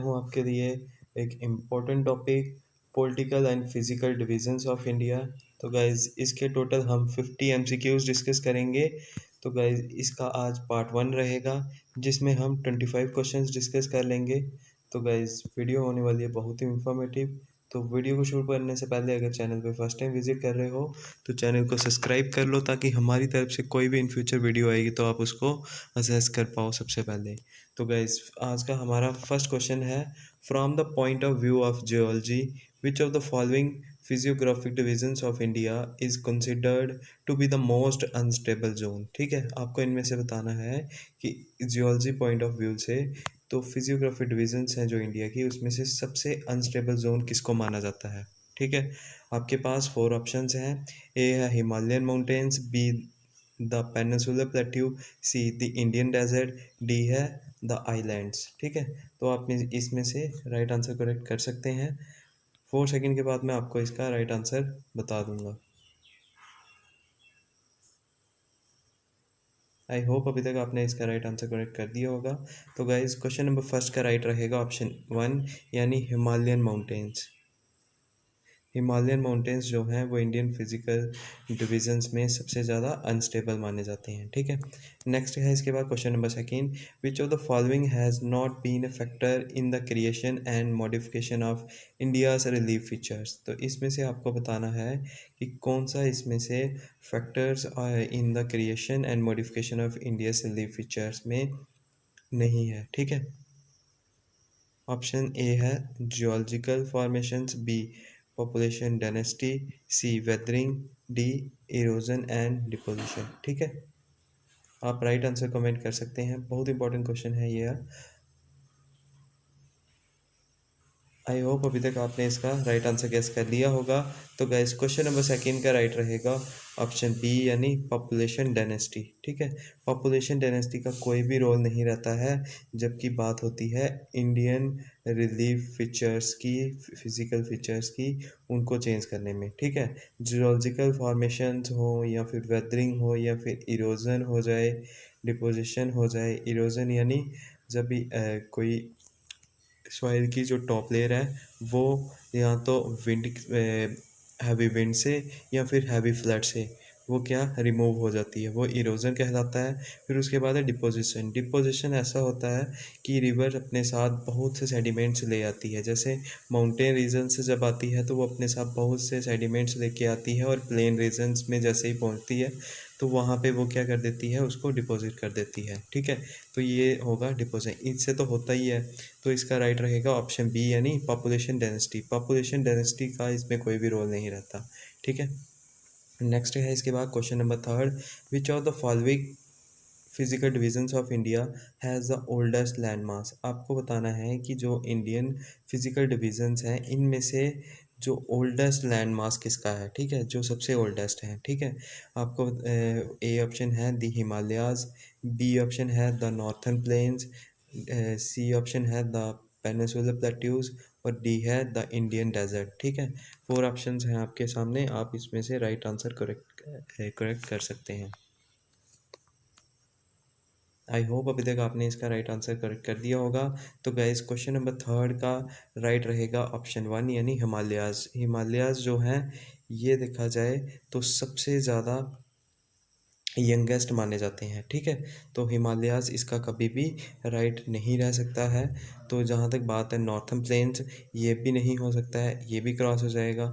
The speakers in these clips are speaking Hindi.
हूँ आपके लिए एक important topic, political and physical divisions of India. तो गाइज इसके टोटल हम 50 एमसीक्यूज डिस्कस करेंगे। तो गाइज इसका आज पार्ट 1 रहेगा जिसमें हम 25 क्वेश्चंस डिस्कस कर लेंगे। तो गाइज वीडियो होने वाली है बहुत ही इंफॉर्मेटिव। तो वीडियो को शुरू करने से पहले अगर चैनल पे फर्स्ट टाइम विजिट कर रहे हो तो चैनल को सब्सक्राइब कर लो, ताकि हमारी तरफ से कोई भी इन फ्यूचर वीडियो आएगी तो आप उसको असेस कर पाओ सबसे पहले। तो गाइज आज का हमारा फर्स्ट क्वेश्चन है, from the point of view of geology which of the following physiographic divisions of India is considered to be the most unstable zone. ठीक है, आपको इनमें से बताना है कि जियोलॉजी पॉइंट ऑफ व्यू से तो फिजियोग्राफिक डिविजन्स हैं जो इंडिया की, उसमें से सबसे अनस्टेबल जोन किसको माना जाता है। ठीक है, आपके पास 4 ऑप्शंस हैं। ए है Himalayan mountains, B the peninsular plateau, C the Indian desert, D है द आइलैंड्स। ठीक है, तो आप इसमें से राइट आंसर करेक्ट कर सकते हैं। 4 सेकंड के बाद मैं आपको इसका राइट आंसर बता दूंगा। आई होप अभी तक आपने इसका राइट आंसर करेक्ट कर दिया होगा। तो गाइस क्वेश्चन नंबर फर्स्ट का राइट रहेगा ऑप्शन 1, यानी हिमालयन माउंटेन्स। हिमालयन माउंटेन्स जो हैं वो इंडियन फिजिकल डिविजन्स में सबसे ज़्यादा अनस्टेबल माने जाते हैं। ठीक है, नेक्स्ट है इसके बाद question number second, which of the following has not been a factor in the creation and modification of India's relief features. तो इसमें से आपको बताना है कि कौन सा इसमें से factors in the creation and modification of India's relief features में नहीं है। ठीक है, ऑप्शन ए है geological formations, B population density, C weathering, D erosion and deposition. ठीक है, आप राइट आंसर कमेंट कर सकते हैं, बहुत इंपॉर्टेंट क्वेश्चन है ये। आई होप अभी तक आपने इसका राइट आंसर गेस कर लिया होगा। तो गाइस क्वेश्चन नंबर सेकंड का राइट रहेगा ऑप्शन बी, यानी पॉपुलेशन डेंसिटी। ठीक है, पॉपुलेशन डेंसिटी का कोई भी रोल नहीं रहता है जबकि बात होती है इंडियन रिलीफ फीचर्स की, फिजिकल फीचर्स की, उनको चेंज करने में। ठीक है, जियोलॉजिकल फॉर्मेशंस हो या फिर वेदरिंग हो या फिर इरोजन हो जाए, डिपोजिशन हो जाए। इरोजन यानी जब भी कोई सॉइल की जो टॉप लेयर है वो या तो विंड, हैवी विंड से या फिर हैवी फ्लड से वो क्या रिमूव हो जाती है, वो इरोजन कहलाता है। फिर उसके बाद है डिपोजिशन। डिपोजिशन ऐसा होता है कि रिवर अपने साथ बहुत से सेडिमेंट्स ले आती है। जैसे माउंटेन रीजन से जब आती है तो वो अपने साथ बहुत से सेडिमेंट्स लेके आती है, और प्लेन रीजन्स में जैसे ही पहुंचती है तो वहाँ पे वो क्या कर देती है, उसको डिपॉजिट कर देती है। ठीक है, तो ये होगा डिपॉजिट, इससे तो होता ही है। तो इसका राइट रहेगा ऑप्शन बी, यानी पॉपुलेशन डेंसिटी। पॉपुलेशन डेंसिटी का इसमें कोई भी रोल नहीं रहता। ठीक है, नेक्स्ट है इसके बाद question number third, which of the following physical divisions of India has the oldest land mass. आपको बताना है कि जो इंडियन फिजिकल डिविजन्स हैं इनमें से जो ओल्डेस्ट लैंड मास किसका है। ठीक है, जो सबसे ओल्डेस्ट है। ठीक है, आपको ए ऑप्शन है द हिमालयाज, बी ऑप्शन है the northern plains, C option है द पेनिनसुलर प्लेट्यूज, और डी है द इंडियन डेजर्ट। ठीक है, 4 ऑप्शंस हैं आपके सामने, आप इसमें से राइट आंसर करेक्ट कर सकते हैं। आई होप अभी तक आपने इसका राइट आंसर करेक्ट कर दिया होगा। तो गाइस क्वेश्चन नंबर थर्ड का राइट रहेगा ऑप्शन 1, यानी हिमालयाज। हिमालयाज जो हैं ये देखा जाए तो सबसे ज़्यादा यंगेस्ट माने जाते हैं। ठीक है, तो हिमालयाज इसका कभी भी राइट नहीं रह सकता है। तो जहाँ तक बात है नॉर्थन प्लेन्स, ये भी नहीं हो सकता है, ये भी क्रॉस हो जाएगा।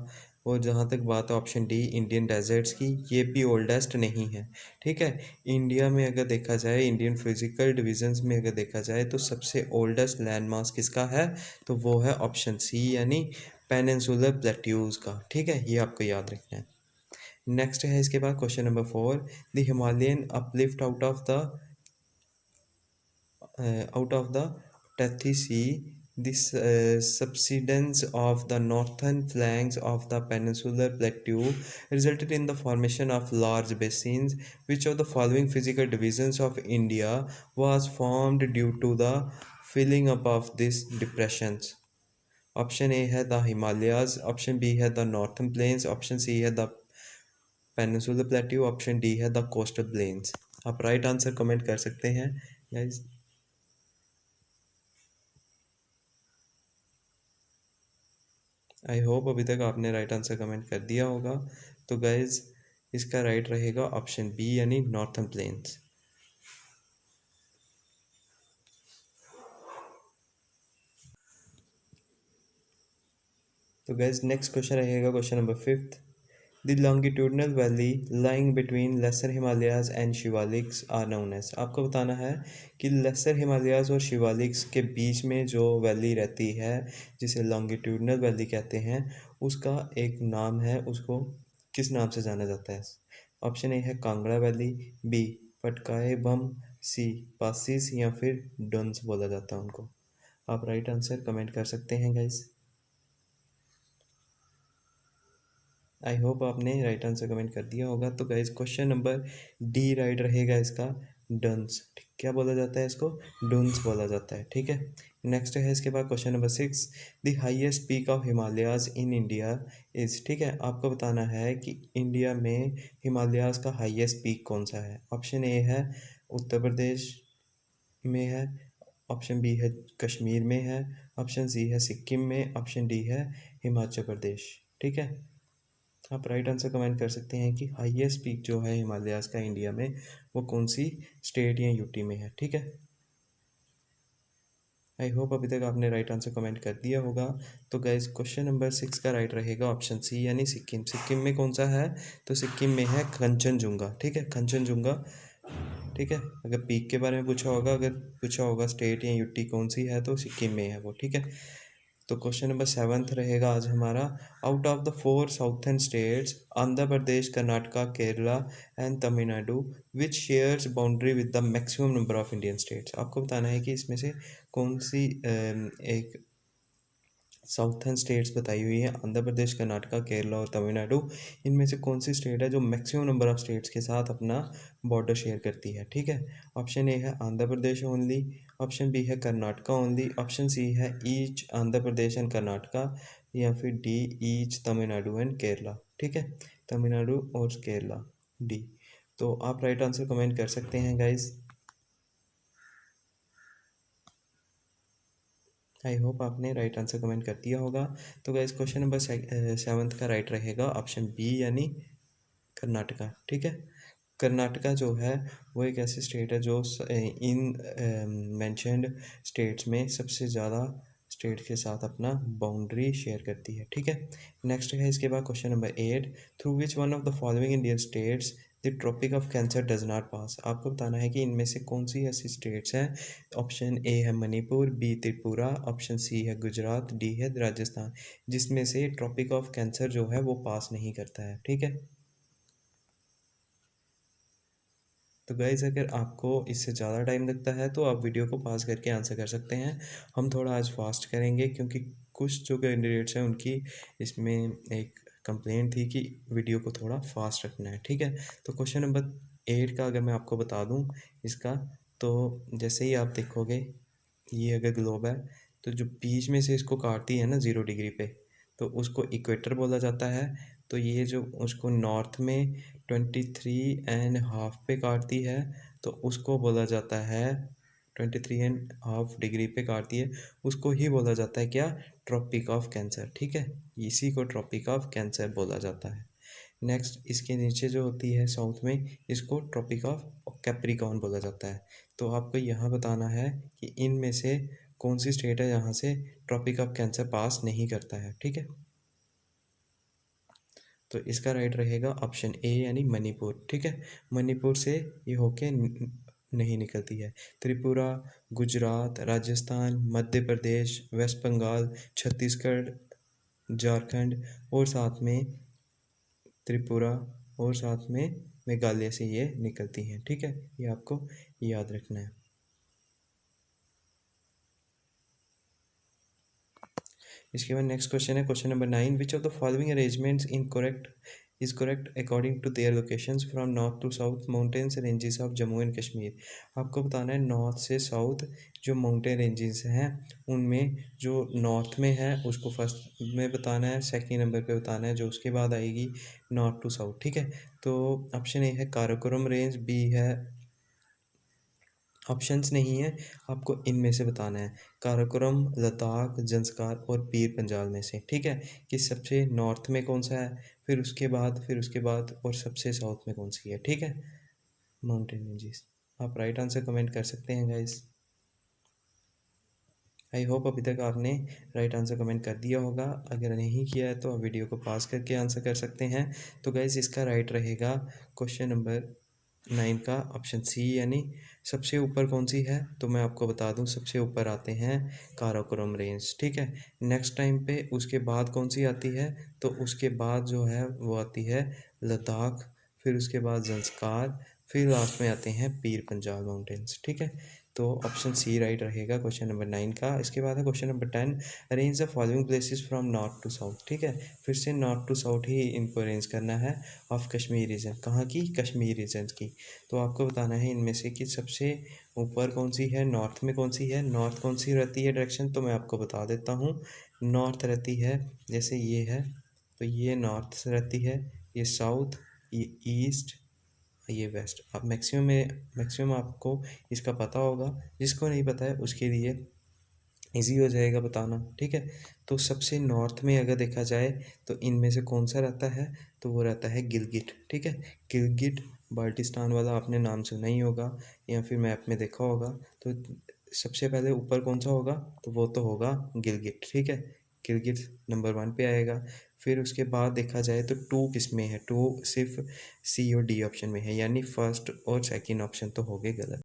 और जहाँ तक बात है ऑप्शन डी इंडियन डेजर्ट्स की, ये भी ओल्डेस्ट नहीं है। ठीक है, इंडिया में अगर देखा जाए, इंडियन फिजिकल डिविजन्स में अगर देखा जाए तो सबसे ओल्डेस्ट लैंड मास किसका है, तो वो है ऑप्शन सी, यानी पेनिनसुलर प्लेट्यूज का। ठीक है, ये आपको याद रखना है। नेक्स्ट है इसके बाद question number 4, the Himalayan uplift out of the Tethys Sea, this subsidence of the northern flanks of the peninsular plateau resulted in the formation of large basins. Which of the following physical divisions of India was formed due to the filling up of these depressions? Option A है द हिमालयाज, ऑप्शन बी है the northern plains, option C है the peninsular plateau, option D है द कोस्टल प्लेन्स। आप राइट आंसर कमेंट कर सकते हैं गाइस। आई होप अभी तक आपने राइट आंसर कमेंट कर दिया होगा। तो गाइज इसका राइट रहेगा ऑप्शन बी यानी नॉर्थन प्लेन्स। तो गाइज नेक्स्ट क्वेश्चन रहेगा question number 5th। The longitudinal valley lying between lesser Himalayas and Shivaliks are known as. आपको बताना है कि लेसर हिमालयाज और शिवालिक्स के बीच में जो वैली रहती है जिसे लॉन्गिट्यूडनल वैली कहते हैं, उसका एक नाम है, उसको किस नाम से जाना जाता है? ऑप्शन ए है कांगड़ा वैली, बी पटकाए बम, सी पासिस, या फिर डंस बोला जाता है उनको। आप राइट आंसर कमेंट कर सकते हैं गाइस। आई होप आपने राइट आंसर कमेंट कर दिया होगा। तो guys question number D right रहेगा इसका, डंस। क्या बोला जाता है इसको? डंस बोला जाता है, ठीक है। नेक्स्ट है इसके बाद question number 6। The highest peak of Himalayas in India is. ठीक है, आपको बताना है कि इंडिया में हिमालयाज का हाईएस्ट पीक कौन सा है। ऑप्शन ए है उत्तर प्रदेश में है, ऑप्शन बी है कश्मीर में है, ऑप्शन सी है सिक्किम में, ऑप्शन डी है हिमाचल प्रदेश। ठीक है, आप राइट आंसर कमेंट कर सकते हैं कि हाईएस्ट पीक जो है हिमालयाज का इंडिया में, वो कौन सी स्टेट या यूटी में है। ठीक है, आई होप अभी तक आपने राइट आंसर कमेंट कर दिया होगा। तो गाइज क्वेश्चन नंबर 6 का राइट रहेगा ऑप्शन सी यानी सिक्किम। सिक्किम में कौन सा है? तो सिक्किम में है कंचनजुंगा। ठीक है, कंचनजुंगा। ठीक है, अगर पीक के बारे में पूछा होगा, अगर पूछा होगा स्टेट या यूटी कौन सी है, तो सिक्किम में है वो। ठीक है, तो क्वेश्चन नंबर 7th रहेगा आज हमारा। Out of the 4 southern states Andhra Pradesh, Karnataka, Kerala and Tamil Nadu which shares boundary with the maximum number of Indian states. आपको बताना है कि इसमें से कौन सी एक साउथर्न स्टेट्स बताई हुई है, आंध्र प्रदेश, कर्नाटका, केरला और तमिलनाडु। इनमें से कौन सी स्टेट है जो मैक्सिमम नंबर ऑफ स्टेट्स के साथ अपना बॉर्डर शेयर करती है। ठीक है, ऑप्शन ए है Andhra Pradesh only, option B है कर्नाटका ओनली, ऑप्शन सी है ईच आंध्र प्रदेश एंड कर्नाटका, या फिर D each Tamil Nadu and Kerala. ठीक है, तमिलनाडु और केरला, डी। तो आप राइट आंसर कमेंट कर सकते हैं गाइज। आई होप आपने राइट आंसर कमेंट कर दिया होगा। तो गाइस क्वेश्चन नंबर 7th का राइट रहेगा ऑप्शन बी यानी कर्नाटका। ठीक है, कर्नाटका जो है वो एक ऐसी स्टेट है जो इन मेंशनड स्टेट्स में सबसे ज़्यादा स्टेट के साथ अपना बाउंड्री शेयर करती है। ठीक है, नेक्स्ट है इसके बाद question number 8। Through which one of the following Indian states the Tropic of Cancer does not pass. आपको बताना है कि इनमें से कौन सी ऐसी स्टेट्स हैं। ऑप्शन ए है Manipur, B Tripura, option C है गुजरात, डी है राजस्थान, जिसमें से ट्रॉपिक ऑफ कैंसर जो है वो पास नहीं करता है। ठीक है, तो गाइज़ अगर आपको इससे ज़्यादा टाइम लगता है तो आप वीडियो को पॉज करके आंसर कर सकते हैं। हम थोड़ा आज फास्ट करेंगे क्योंकि कुछ जो कैंडिडेट्स हैं उनकी इसमें एक कंप्लेंट थी कि वीडियो को थोड़ा फास्ट रखना है। ठीक है, तो क्वेश्चन नंबर 8 का अगर मैं आपको बता दूं इसका, तो जैसे ही आप देखोगे ये अगर ग्लोब है, तो जो बीच में से इसको काटती है ना 0 डिग्री पे, तो उसको इक्वेटर बोला जाता है। तो ये जो उसको नॉर्थ में 23.5 पे काटती है, तो उसको बोला जाता है 23.5 डिग्री पे काटती है, उसको ही बोला जाता है क्या? Tropic of Cancer. ठीक है, इसी को ट्रॉपिक ऑफ कैंसर बोला जाता है। नेक्स्ट इसके नीचे जो होती है साउथ में, इसको ट्रॉपिक ऑफ कैप्रिकॉर्न बोला जाता है। तो आपको यहाँ बताना है कि इनमें से कौन सी स्टेट है यहाँ से ट्रॉपिक ऑफ कैंसर पास नहीं करता है। ठीक है, तो इसका राइट रहेगा ऑप्शन ए यानी मणिपुर। ठीक है, मणिपुर से ये होके नहीं निकलती है। त्रिपुरा, गुजरात, राजस्थान, मध्य प्रदेश, वेस्ट बंगाल, छत्तीसगढ़, झारखंड और साथ में त्रिपुरा और साथ में मेघालय से ये निकलती हैं। ठीक है, ये आपको याद रखना है। इसके बाद नेक्स्ट क्वेश्चन है question number 9। Which of the following arrangements incorrect is correct according to their locations from north to south mountains ranges of Jammu and Kashmir. आपको बताना है नॉर्थ से साउथ जो माउंटेन रेंजेस हैं उनमें जो नॉर्थ में है उसको फर्स्ट में बताना है, सेकेंड नंबर पे बताना है जो उसके बाद आएगी नॉर्थ टू साउथ। ठीक है, तो ऑप्शन ए है काराकोरम रेंज, बी है ऑप्शंस नहीं है, आपको इनमें से बताना है, काराकोरम, लद्दाख, ज़ंस्कार और पीर पंजाल में से, ठीक है? कि सबसे नॉर्थ में कौन सा है, फिर उसके बाद और सबसे साउथ में कौन सी है, ठीक है? Mountain ranges. आप राइट आंसर कमेंट कर सकते हैं गाइस। आई होप अभी तक आपने राइट आंसर कमेंट कर दिया होगा। अगर नहीं किया है तो आप वीडियो को पॉज करके आंसर कर सकते हैं। तो गाइस इसका राइट रहेगा क्वेश्चन नंबर 9 का ऑप्शन सी, यानी सबसे ऊपर कौन सी है, तो मैं आपको बता दूं सबसे ऊपर आते हैं काराकोरम रेंज, ठीक है? नेक्स्ट टाइम पे उसके बाद कौन सी आती है, तो उसके बाद जो है वो आती है लद्दाख, फिर उसके बाद ज़ंस्कार, फिर लास्ट में आते हैं पीर पंजाल माउंटेन्स, ठीक है? तो ऑप्शन सी राइट रहेगा क्वेश्चन नंबर 9 का। इसके बाद है question number 10, arrange the following places from north to south, ठीक है? फिर से नॉर्थ टू साउथ ही इनको अरेंज करना है ऑफ कश्मीर रीजन। कहाँ की? कश्मीर रीजन की। तो आपको बताना है इनमें से कि सबसे ऊपर कौन सी है, नॉर्थ में कौन सी है, नॉर्थ कौन सी रहती है डायरेक्शन, तो मैं आपको बता देता हूँ। नॉर्थ रहती है, जैसे ये है, तो ये नॉर्थ रहती है, ये साउथ, ये ईस्ट, ये वेस्ट। अब मैक्सिमम आपको इसका पता होगा, जिसको नहीं पता है उसके लिए इजी हो जाएगा बताना, ठीक है? तो सबसे नॉर्थ में अगर देखा जाए तो इनमें से कौन सा रहता है, तो वो रहता है गिलगिट, ठीक है? गिलगिट बाल्टिस्तान वाला आपने नाम सुना ही होगा या फिर मैप में देखा होगा। तो सबसे पहले ऊपर कौन सा होगा, तो वो तो होगा गिलगिट, ठीक है? गिलगिट नंबर 1 पे आएगा। फिर उसके बाद देखा जाए तो 2 किस में है, 2 सिर्फ सी और डी ऑप्शन में है, यानी फर्स्ट और सेकंड ऑप्शन तो हो गए गलत।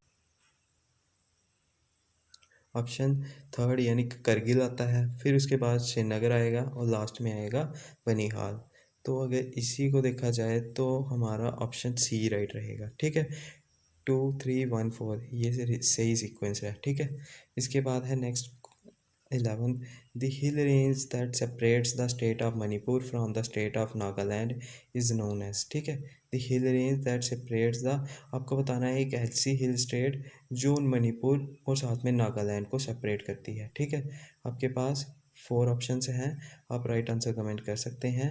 ऑप्शन थर्ड यानी कि करगिल आता है, फिर उसके बाद श्रीनगर आएगा और लास्ट में आएगा बनिहाल। तो अगर इसी को देखा जाए तो हमारा ऑप्शन सी राइट रहेगा, ठीक है? 2 3 1 4 ये सही सीक्वेंस है, ठीक है? इसके बाद है next 11, the hill range that separates the state of Manipur from the state of Nagaland is known as, ठीक है? the hill range that separates the, आपको बताना है एक ऐसी हिल स्टेट जो मणिपुर और साथ में नागालैंड को सेपरेट करती है, ठीक है? आपके पास 4 ऑप्शंस हैं, आप राइट आंसर कमेंट कर सकते हैं।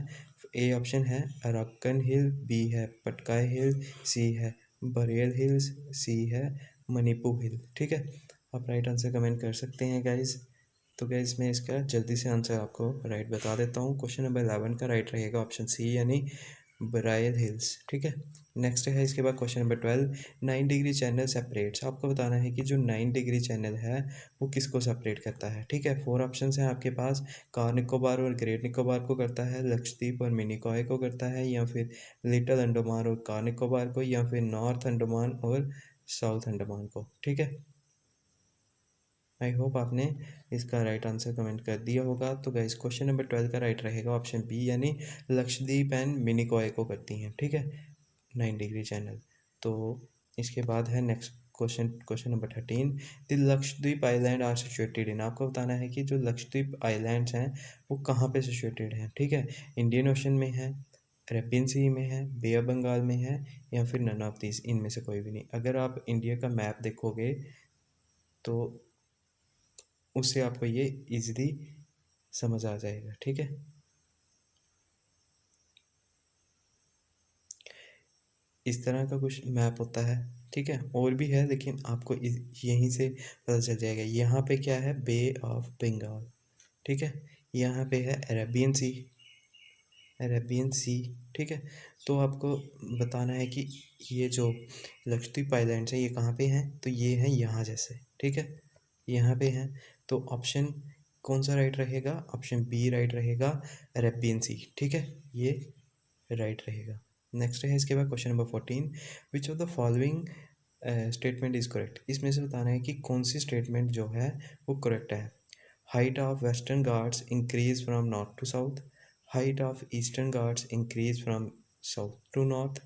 ए ऑप्शन है अराक्कन हिल, बी है पटकाई हिल, सी है बरेल हिल्स, सी है मणिपुर हिल, ठीक है? आप राइट आंसर कमेंट कर सकते हैं गाइज। तो गैस मैं इसका जल्दी से आंसर आपको राइट बता देता हूँ। क्वेश्चन नंबर 11 का राइट रहेगा ऑप्शन सी, यानी बराइल हिल्स, ठीक है? नेक्स्ट है इसके बाद question number 12, 9 degree channel separates. आपको बताना है कि जो 9 डिग्री चैनल है वो किसको सेपरेट करता है, ठीक है? 4 ऑप्शन हैं आपके पास, कार निकोबार और ग्रेट निकोबार को करता है, लक्षद्वीप और मिनिकॉय को करता है, या फिर लिटिल अंडमान और कार निकोबार को, या फिर नॉर्थ अंडमान और साउथ अंडमान को, ठीक है? आई होप आपने इसका राइट आंसर कमेंट कर दिया होगा। तो गाइस क्वेश्चन नंबर 12 का राइट रहेगा ऑप्शन बी, यानी लक्षद्वीप एंड मिनिकॉय को करती हैं, ठीक है? 9 डिग्री चैनल। तो इसके बाद है next question, question number 13, the Lakshadweep island are situated in. आपको बताना है कि जो लक्षद्वीप आइलैंड्स हैं वो कहाँ पे सिचुएटेड हैं, ठीक है? इंडियन ओशन में है, अरेबियन सी में है, बे ऑफ बंगाल में है, या फिर नन ऑफ दीज, इनमें से कोई भी नहीं। अगर आप इंडिया का मैप देखोगे तो उससे आपको ये इजीली समझ आ जाएगा, ठीक है? इस तरह का कुछ मैप होता है, ठीक है? और भी है लेकिन आपको यहीं से पता चल जाएगा। यहाँ पे क्या है, बे ऑफ बंगाल, ठीक है? यहाँ पे है अरेबियन सी, अरेबियन सी, ठीक है? तो आपको बताना है कि ये जो लक्षद्वीप आइलैंड्स हैं ये कहाँ पे हैं, तो ये हैं यहाँ जैसे, ठीक है? यहाँ पे हैं। तो ऑप्शन कौन सा राइट रहेगा, ऑप्शन बी राइट रहेगा, अरेबियन सी, ठीक है? ये राइट रहेगा। नेक्स्ट है इसके बाद question number 14, which of the following statement is correct. इसमें से बताना है कि कौन सी स्टेटमेंट जो है वो करेक्ट है। Height of Western Ghats increase from north to south, height of Eastern Ghats increase from south to north,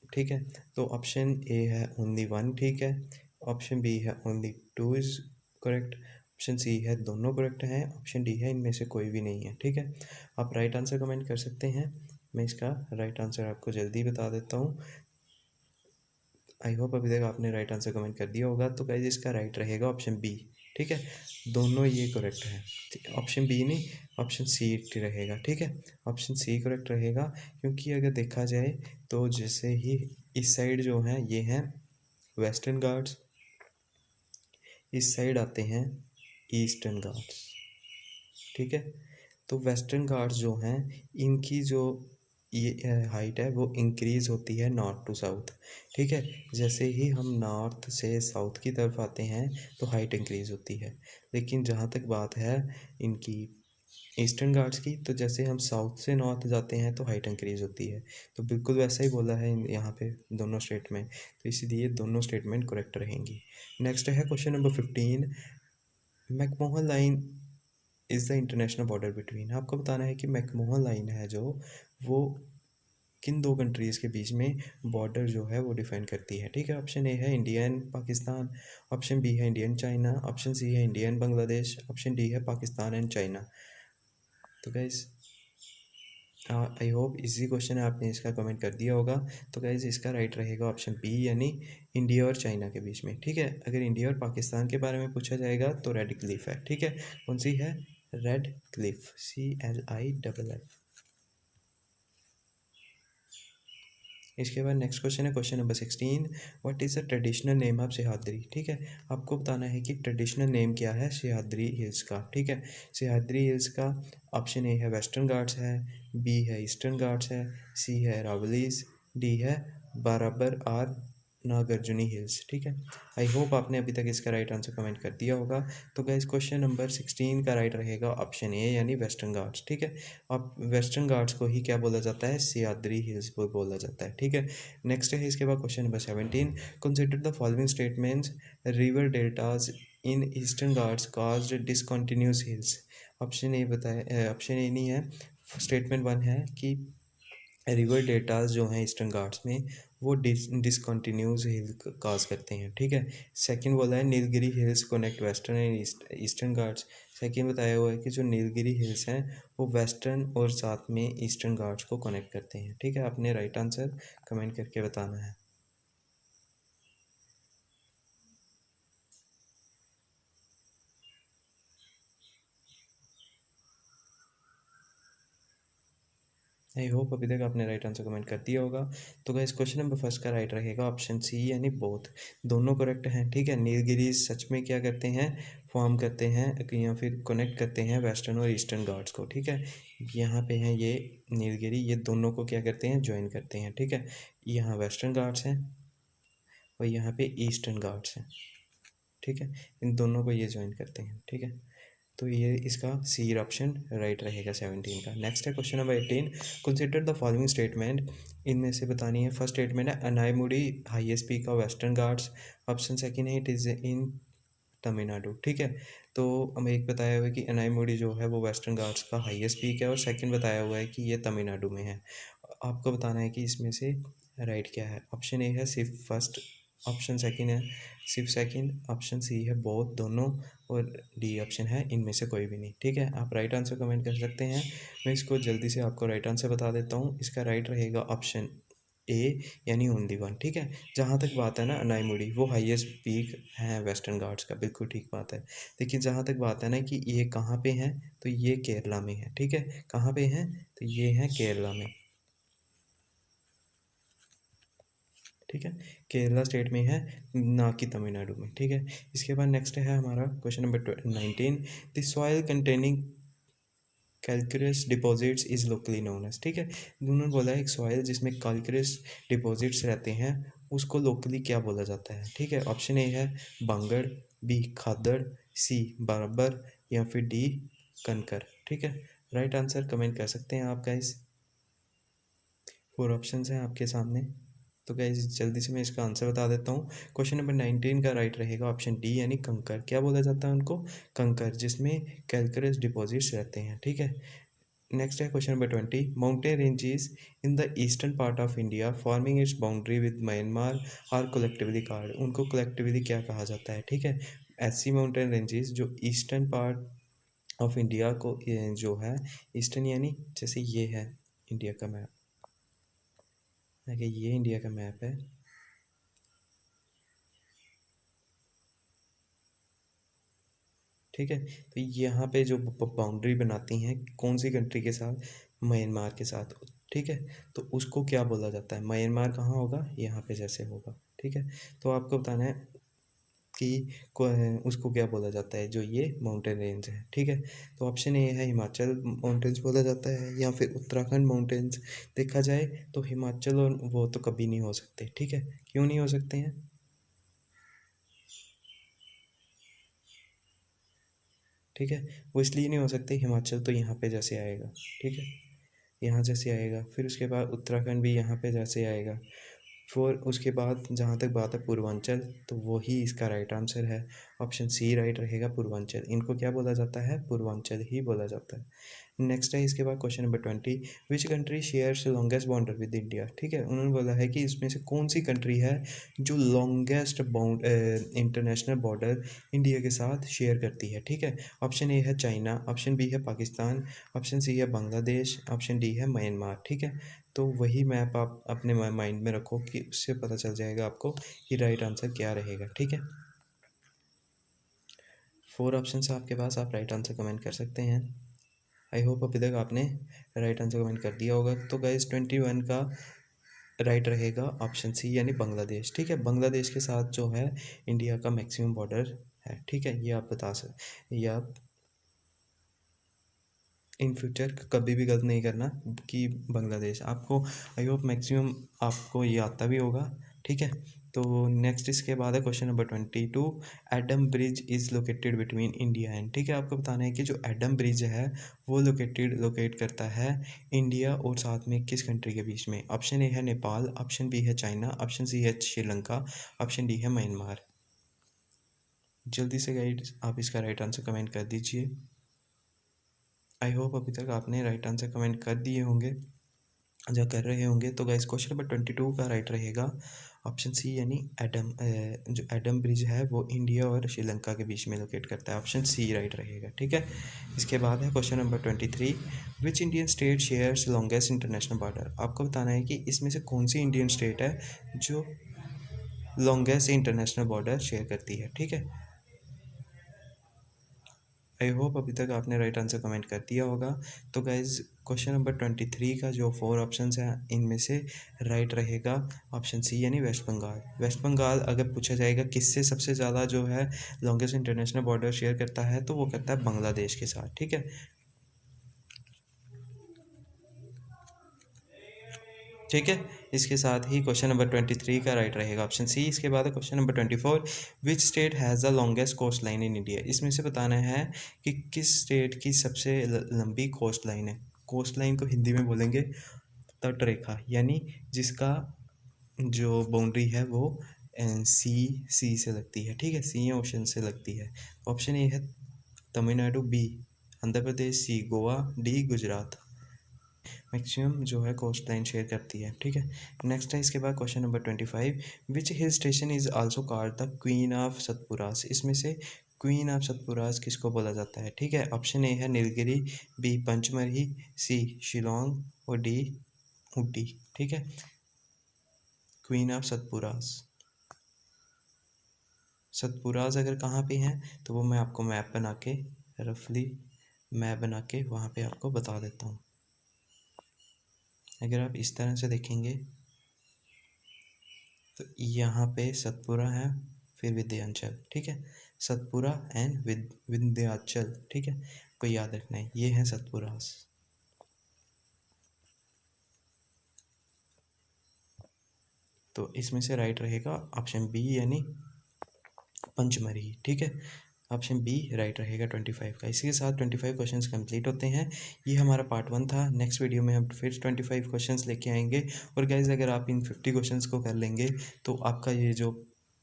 ठीक है? तो ऑप्शन ए है ओनली 1, ठीक है? ऑप्शन बी है only 2 is correct, option C है दोनों करेक्ट हैं, ऑप्शन डी है इनमें से कोई भी नहीं है, ठीक है? आप राइट आंसर कमेंट कर सकते हैं। मैं इसका राइट आंसर आपको जल्दी बता देता हूँ। आई होप अभी तक आपने राइट आंसर कमेंट कर दिया होगा। तो गाइज इसका राइट रहेगा ऑप्शन बी, ठीक है? दोनों ये करेक्ट है, ऑप्शन बी नहीं, ऑप्शन सी रहेगा, ठीक है? ऑप्शन सी करेक्ट रहेगा, क्योंकि अगर देखा जाए तो जैसे ही इस साइड जो है ये हैं वेस्टर्न घाट्स, इस साइड आते हैं ईस्टर्न घाट्स, ठीक है। तो वेस्टर्न घाट्स जो हैं इनकी जो ये हाइट है वो इंक्रीज़ होती है नॉर्थ टू साउथ, ठीक है। जैसे ही हम नॉर्थ से साउथ की तरफ आते हैं तो हाइट इंक्रीज़ होती है। लेकिन जहाँ तक बात है इनकी ईस्टर्न घाट्स की, तो जैसे हम साउथ से नॉर्थ जाते हैं तो हाइट इंक्रीज़ होती है। तो बिल्कुल वैसा ही बोला है यहाँ पे दोनों स्टेटमेंट, तो इसीलिए दोनों स्टेटमेंट करेक्ट रहेंगी। नेक्स्ट है question number 15, McMahon line is the international border between. आपको बताना है कि मैकमोहन लाइन है जो वो किन दो कंट्रीज़ के बीच में बॉर्डर जो है वो डिफाइन करती है, ठीक है। ऑप्शन ए है India and Pakistan, option B है India and China, option C है India and Bangladesh, option D है पाकिस्तान एंड चाइना। तो guys I hope easy question है, आपने इसका कमेंट कर दिया होगा। तो गाइज इसका राइट रहेगा ऑप्शन बी, यानी इंडिया और चाइना के बीच में, ठीक है। अगर इंडिया और पाकिस्तान के बारे में पूछा जाएगा तो रेड क्लिफ है, ठीक है। कौन सी है? Red Cliff, CLIFF। इसके बाद नेक्स्ट क्वेश्चन है question number 16, what is the traditional name of Sahyadri, ठीक है। आपको बताना है कि ट्रेडिशनल नेम क्या है सह्याद्री हिल्स का, ठीक है। सह्याद्री हिल्स का ऑप्शन ए है वेस्टर्न घाट्स है, बी है ईस्टर्न घाट्स है, सी है अरावलीज, डी है बाराबर आर नागार्जुनी हिल्स, ठीक है। आई होप आपने अभी तक इसका राइट आंसर कमेंट कर दिया होगा। तो गाइस क्वेश्चन नंबर 16 का राइट रहेगा ऑप्शन ए, यानी वेस्टर्न घाट्स, ठीक है। अब वेस्टर्न घाट्स को ही क्या बोला जाता है? सह्याद्री हिल्स को बोला जाता है, ठीक है। नेक्स्ट है इसके बाद question number 17, consider the following statements, river deltas in eastern Ghats caused discontinuous hills. Option A बताए, ऑप्शन ए नहीं है, स्टेटमेंट 1 है कि रिवर डेल्टाज जो हैं ईस्टर्न घाट्स में वो डिसकंटिन्यूस हिल काज करते हैं, ठीक है। सेकंड बोला है Nilgiri hills connect western and eastern Ghats. Second बताया हुआ है कि जो नीलगिरी हिल्स हैं वो वेस्टर्न और साथ में ईस्टर्न घाट्स को कनेक्ट करते हैं, ठीक है। आपने राइट आंसर कमेंट करके बताना है। आई होप अभी तक आपने राइट आंसर कमेंट कर दिया होगा। तो गाइस क्वेश्चन नंबर फर्स्ट का राइट रहेगा ऑप्शन सी, यानी बोथ, दोनों करेक्ट हैं, ठीक है। नीलगिरी सच में क्या करते हैं? फॉर्म करते हैं या फिर कनेक्ट करते हैं वेस्टर्न और ईस्टर्न घाट्स को, ठीक है। यहाँ पे हैं ये नीलगिरी, ये दोनों को क्या करते हैं? ज्वाइन करते हैं, ठीक है। यहाँ वेस्टर्न घाट्स हैं और यहाँ पे ईस्टर्न घाट्स हैं, ठीक है। इन दोनों को ये ज्वाइन करते हैं, ठीक है। तो ये इसका सी ऑप्शन राइट रहेगा 17 का। नेक्स्ट है question number 18, consider the following statement, इनमें से बतानी है। फर्स्ट स्टेटमेंट है Anamudi highest peak of Western Ghats, option second है इट इज़ इन तमिलनाडु, ठीक है। तो हमें एक बताया हुआ है कि अनाईमुड़ी जो है वो वेस्टर्न घाट्स का हाईएस्ट पीक है, और सेकंड बताया हुआ है कि ये तमिलनाडु में है। आपको बताना है कि इसमें से राइट क्या है। ऑप्शन ए है सिर्फ फर्स्ट, ऑप्शन सेकंड है सिर्फ सेकंड, ऑप्शन सी है बोथ दोनों, और डी ऑप्शन है इनमें से कोई भी नहीं, ठीक है। आप राइट आंसर कमेंट कर सकते हैं। मैं इसको जल्दी से आपको राइट आंसर बता देता हूँ। इसका राइट रहेगा ऑप्शन ए, यानी ओनली वन, ठीक है। जहाँ तक बात है ना अनाईमुड़ी वो हाईएस्ट पीक है वेस्टर्न घाट्स का, बिल्कुल ठीक बात है। लेकिन जहाँ तक बात है ना कि ये कहाँ पे हैं, तो ये केरला में है, ठीक है। कहाँ पे हैं? तो ये हैं केरला में, ठीक है। केरला स्टेट में है, ना कि तमिलनाडु में, ठीक है। इसके बाद नेक्स्ट है हमारा question number 19, the soil containing calcareous deposits is locally known as, ठीक है। उन्होंने बोला है एक सॉइल जिसमें कैल्कुरस डिपॉजिट्स रहते हैं उसको लोकली क्या बोला जाता है, ठीक है। ऑप्शन ए है बांगड़, बी खादड़, सी बराबर, या फिर डी कनकर, ठीक है। राइट आंसर कमेंट कर सकते हैं आप गाइस। 4 ऑप्शंस हैं आपके सामने। तो गाइस जल्दी से मैं इसका आंसर बता देता हूँ। क्वेश्चन नंबर 19 का राइट रहेगा ऑप्शन डी, यानी कंकर। क्या बोला जाता है उनको? कंकर, जिसमें कैल्कुरस डिपॉजिट्स रहते हैं, ठीक है। नेक्स्ट है question number 20, mountain ranges in the eastern part of India forming its boundary with Myanmar are collectively called, उनको कलेक्टिवली क्या कहा जाता है, ठीक है। ऐसी माउंटेन रेंजेस जो ईस्टर्न पार्ट ऑफ इंडिया को जो है ईस्टर्न, यानी जैसे ये है इंडिया का मैप, अगर ये इंडिया का मैप है, ठीक है। तो यहाँ पे जो बाउंड्री बनाती हैं कौन सी कंट्री के साथ? म्यांमार के साथ, ठीक है। तो उसको क्या बोला जाता है? म्यांमार कहाँ होगा? यहाँ पे जैसे होगा, ठीक है। तो आपको बताना है उसको क्या बोला जाता है, जो ये माउंटेन रेंज है, ठीक है। तो ऑप्शन ए है हिमाचल माउंटेन्स बोला जाता है, या फिर उत्तराखंड माउंटेन्स। देखा जाए तो हिमाचल और वो तो कभी नहीं हो सकते, ठीक है। क्यों नहीं हो सकते हैं? ठीक है, वो इसलिए नहीं हो सकते, हिमाचल तो यहाँ पे जैसे आएगा, ठीक है, यहाँ जैसे आएगा, फिर उसके बाद उत्तराखंड भी यहाँ पे जैसे आएगा। फिर उसके बाद जहाँ तक बात है पूर्वांचल, तो वही इसका राइट आंसर है। ऑप्शन सी राइट रहेगा, पूर्वांचल। इनको क्या बोला जाता है? पूर्वांचल ही बोला जाता है। नेक्स्ट है इसके बाद question number 20, which country shares longest border with India, ठीक है। उन्होंने बोला है कि इसमें से कौन सी कंट्री है जो लॉन्गेस्ट इंटरनेशनल बॉर्डर इंडिया के साथ शेयर करती है, ठीक है। ऑप्शन ए है चाइना, ऑप्शन बी है पाकिस्तान, ऑप्शन सी है बांग्लादेश, ऑप्शन डी है म्यांमार, ठीक है। तो वही मैप आप अपने माइंड में रखो कि उससे पता चल जाएगा आपको कि राइट आंसर क्या रहेगा, ठीक है। 4 ऑप्शन है आपके पास, आप राइट आंसर कमेंट कर सकते हैं। आई होप अभी तक आपने राइट आंसर कमेंट कर दिया होगा। तो गाइस 21 का राइट रहेगा ऑप्शन सी यानी बांग्लादेश, ठीक है। बांग्लादेश के साथ जो है इंडिया का मैक्सिमम बॉर्डर है, ठीक है। ये आप बता सकते, ये आप इन फ्यूचर कभी भी गलत नहीं करना कि बांग्लादेश आपको, आई होप मैक्सिमम आपको ये आता भी होगा, ठीक है। तो नेक्स्ट इसके बाद है question number 22, Adam bridge is located between India and, ठीक है। आपको बताना है कि जो एडम ब्रिज है वो लोकेट करता है इंडिया और साथ में किस कंट्री के बीच में। ऑप्शन ए है नेपाल, ऑप्शन बी है चाइना, ऑप्शन सी है श्रीलंका, ऑप्शन डी है म्यांमार। जल्दी से गाइड आप इसका राइट आंसर कमेंट कर दीजिए। आई होप अभी तक आपने राइट आंसर कमेंट कर दिए होंगे, जो कर रहे होंगे। तो गाइस क्वेश्चन नंबर 22 का राइट रहेगा ऑप्शन सी यानी एडम, जो एडम ब्रिज है वो इंडिया और श्रीलंका के बीच में लोकेट करता है। ऑप्शन सी राइट रहेगा, ठीक है। इसके बाद है question number 23, which Indian state shares longest international border. आपको बताना है कि इसमें से कौन सी इंडियन स्टेट है जो लॉन्गेस्ट इंटरनेशनल बॉर्डर शेयर करती है, ठीक है। आई होप अभी तक आपने राइट आंसर कमेंट कर दिया होगा। तो गाइज क्वेश्चन नंबर 23 का जो 4 ऑप्शंस हैं इनमें से राइट रहेगा ऑप्शन सी यानी वेस्ट बंगाल। वेस्ट बंगाल अगर पूछा जाएगा किससे सबसे ज़्यादा जो है लॉन्गेस्ट इंटरनेशनल बॉर्डर शेयर करता है, तो वो करता है बांग्लादेश के साथ, ठीक है। ठीक है, इसके साथ ही क्वेश्चन नंबर 23 का राइट रहेगा ऑप्शन सी। इसके बाद है question number 24, which state has the longest coastline in India. इसमें से बताना है कि किस स्टेट की सबसे लंबी कोस्ट लाइन है। कोस्ट लाइन को हिंदी में बोलेंगे तट रेखा, यानी जिसका जो बाउंड्री है वो सी से लगती है, ठीक है। सी या ओशन से लगती है। ऑप्शन ए है तमिलनाडु, बी आंध्र प्रदेश, सी गोवा, डी गुजरात। मैक्सिमम जो है कोस्ट लाइन शेयर करती है, ठीक है। नेक्स्ट है इसके बाद question number 25, which hill station is also called the queen of Satpuras. इसमें से क्वीन ऑफ सतपुरास किसको बोला जाता है, ठीक है। ऑप्शन ए है नीलगिरी, बी पंचमरही, सी शिलोंग और डी ऊटी, ठीक है। क्वीन ऑफ सतपुरास, सतपुरास अगर कहाँ पे हैं तो वो मैं आपको मैप बना के रफली मैप बना के वहाँ पे आपको बता देता हूँ। अगर आप इस तरह से देखेंगे तो यहाँ पे सतपुरा है, फिर विंध्याचल, ठीक है। सतपुरा एंड विंध्याचल, ठीक है, को याद रखना है, ये है सतपुरास। तो इसमें से राइट रहेगा ऑप्शन बी यानी पंचमरी, ठीक है। ऑप्शन बी राइट रहेगा 25 का। इसी के साथ 25 क्वेश्चंस कंप्लीट होते हैं। ये हमारा पार्ट 1 था। नेक्स्ट वीडियो में हम फिर 25 क्वेश्चंस लेके आएंगे। और गाइज अगर आप इन 50 क्वेश्चंस को कर लेंगे तो आपका ये जो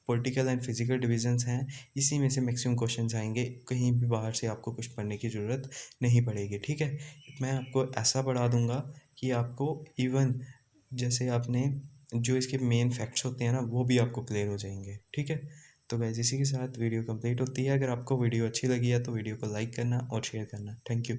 पॉलिटिकल एंड फिजिकल डिविजन्स हैं इसी में से मैक्सिमम क्वेश्चंस आएंगे। कहीं भी बाहर से आपको कुछ पढ़ने की ज़रूरत नहीं पड़ेगी, ठीक है। मैं आपको ऐसा पढ़ा दूँगा कि आपको इवन जैसे आपने जो इसके मेन फैक्ट्स होते हैं ना वो भी आपको क्लियर हो जाएंगे, ठीक है। तो गाइस इसी के साथ वीडियो कंप्लीट होती है। अगर आपको वीडियो अच्छी लगी है तो वीडियो को लाइक करना और शेयर करना। Thank you.